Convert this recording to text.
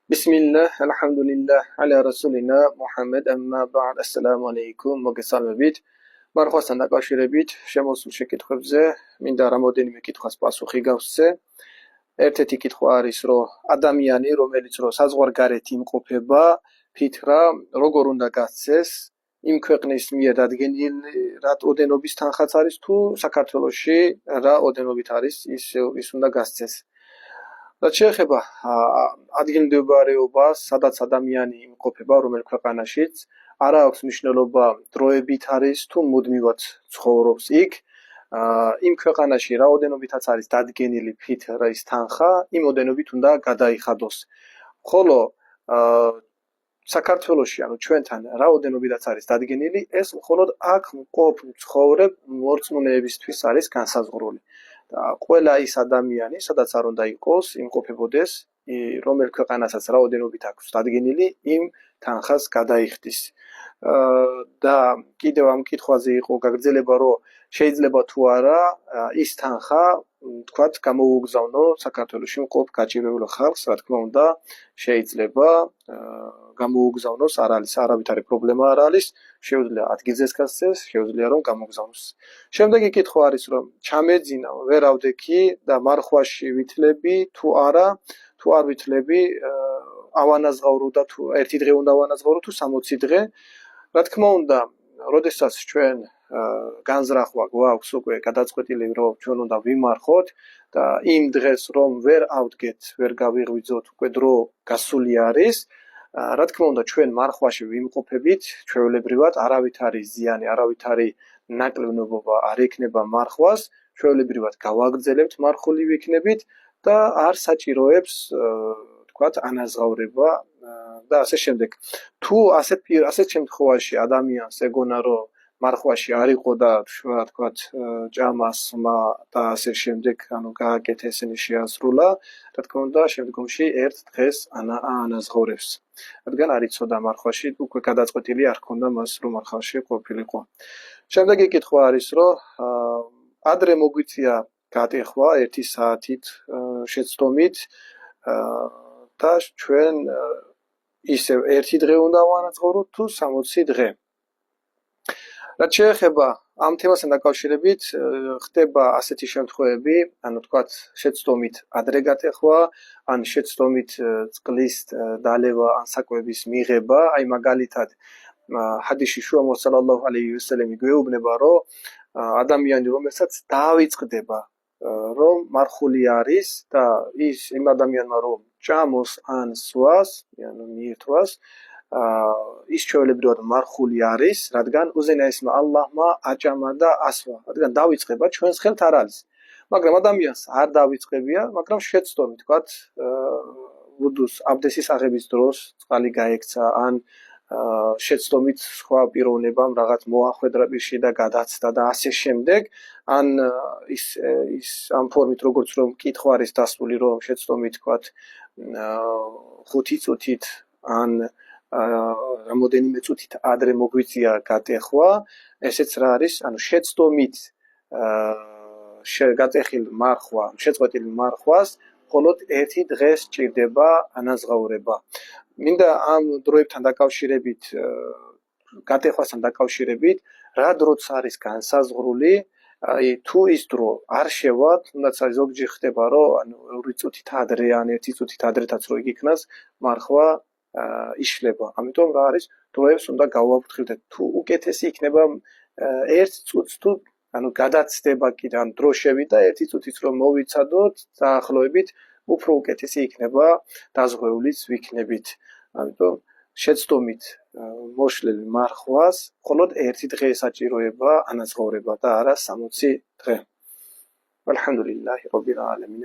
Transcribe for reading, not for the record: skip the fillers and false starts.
Bismillah, alhamdulillah, ala rasulina Muhammad, amma ba'd, assalamu alaikum, მოგესალმებით. მარხვასთან დაკავშირებით შემოსულ შეკითხვებზე მინდა რამოდენიმე კითხვას პასუხი გავსცე. ერთ-ერთი კითხვა არის, რომ ადამიანი, რომელიც საზღვარგარეთ იმყოფება, ფითრა როგორ უნდა გასცეს იმ ქვეყნის მიერ დადგენილი რა ოდენობის თანხაც არის თუ საქართველოში რა ოდენობით არის ის უნდა გასცეს. რაც შეეხება ადგილმდებარეობას, სადაც ადამიანი იმყოფება, რომელ ქვეყანაშიც, არ აქვს მნიშვნელობა დროებით არის თუ მუდმივად ცხოვრობს იქ, იმ ქვეყანაში რა ოდენობითაც არის დადგენილი ფითრის თანხა, იმ ოდენობით უნდა გადაიხადოს. ხოლო საქართველოში, ანუ ჩვენთან რა ოდენობითაც არის დადგენილი, ეს მხოლოდ აქ მყოფ მცხოვრებ მორწმუნეებისთვის არის განსაზღვრული. ყველა ის ადამიანი, სადაც არ უნდა იყოს, იმყოფებოდეს, რომელ ქვეყანასაც რაოდენობით აქვს დადგენილი, იმ თანხას გადაიხდის. და კიდევ ამ კითხვაზე იყო გაგრძელება, რომ შეიძლება თუ არა ის თანხა, თქვათ, გამოუგზავნო საქართველოში მყოფ გაჭირვებულ ხალხს, რა თქმა უნდა, შეიძლება გამოუგზავნოს, არ არის არავითარი პრობლემა არ არის, შეუძლია ადგილზეც გასცეს, შეუძლია რომ გამოგზავნოს. შემდეგი კითხვა არის, რომ ჩამეძინა, ვერავდექი და მარხვაში ვითლები თუ არა, თუ არ ვითლები, ავანაზღავრო და თუ ერთი დღე უნდა ავანაზღავრო თუ 60 დღე. რა თქმა უნდა, როდესაც ჩვენ განზრახვა გვაქვს უკვე გადაწყვეტილი, რომ ჩვენ უნდა ვიმარხოთ და იმ დღეს რომ ვერ ავდგეთ, ვერ გავიღვიძოთ, უკვე დრო გასული არის. რა თქმა უნდა, ჩვენ მარხვაში ვიმყოფებით, ჩვეულებრივად არავითარი ზიანი, არავითარი ნაკლებობა არ ექნება მარხვას, ჩვეულებრივად გავაგრძელებთ მარხული ვიქნებით და არ საჭიროებს, თქვათ, ანაზღაურება და ასე შემდეგ. თუ ასეთ შემთხვევაში ადამიანს ეგონა, რომ მარხვაში არ იყო და თქვათ, ჭამას და ასე შემდეგ, ანუ გააკეთა ესენი შეასრულა, რა თქმა უნდა, შემდგომში ერთ დღეს აანაზღაურებს. რადგან არ იცოდა მარხვაში, უკვე გადაწყვეტილი არ ჰქონდა მას, რომ მარხვაში ყოფილიყო. შემდეგი კითხვა არის, რომ ადრე მოგვიწია გატეხვა 1 საათით შეცდომით და ჩვენ ისევ ერთი დღე უნდა ვანაზღაუროთ თუ 60 დღე. რაც შეეხება ამ თემასთან დაკავშირებით, ხდება ასეთი შემთხვევები, ანუ თქვათ, შეცდომით ადრე გატეხვა, ან შეცდომით წყლის დალევა, ან საკვების მიღება, აი მაგალითად, ჰადისში შუა სალალლაჰუ ალეიჰი ვასალამი გვეუბნება, რომ ადამიანი, რომელსაც დაავიწყდება, რომ მარხული არის და იმ ადამიანმა რომ ჭამოს ან სვას, ანუ მიირთვას, ის ჩვეულებრივად მარხული არის, რადგან უზენაესმა ალლაჰმა აჭამა და ასვა, რადგან დავიწყება ჩვენს ხელთ არ არის. მაგრამ ადამიანს არ დავიწყებია, მაგრამ შეცდომით, თქვათ, ვუდუს აბდესის აღების დროს წყალი გაექცა, ან შეცდომით სხვა პიროვნებამ რაღაც მოახვედრა პირში და გადაცდა და ასე შემდეგ, ან ის ამ ფორმით როგორც რომ კითხვა არის დასული, რომ შეცდომით, თქვათ, 5 წუთით ან რამოდენიმე წუთით ადრე მოგვიწია გატეხვა, ესეც რა არის, ანუ შეცდომით გატეხილ მარხვა, შეწყვეტილ მარხვას მხოლოდ ერთი დღეს სჭირდება ანაზღაურება. მინდა ამ დროებთან დაკავშირებით, გატეხვასთან დაკავშირებით, რა დროც არის განსაზღვრული, თუ ის დრო არ შევა, თუნდაც ზოგჯერ ხდება, რომ ანუ 2 წუთით ადრე ან 1 წუთით ადრეთაც რო იქნას, მარხვა იშლება. ამიტომ რა არის, დროებს უნდა გავაფრთხილდეთ. თუ უკეთესი იქნება 1 წუთს თუ ანუ გადაცდება კიდე ან დრო შევიდა 1 წუთიც რომ მოვიცადოთ დაახლოებით, უფრო უკეთესი იქნება დაზღვეულიც ვიქნებით. ამიტომ შეცდომით მოშლილ მარხვას მხოლოდ 1 დღე საჭიროება ანაზღაურება და არა 60 დღე. ალჰამდულილლაჰი რაბილ ალამინ.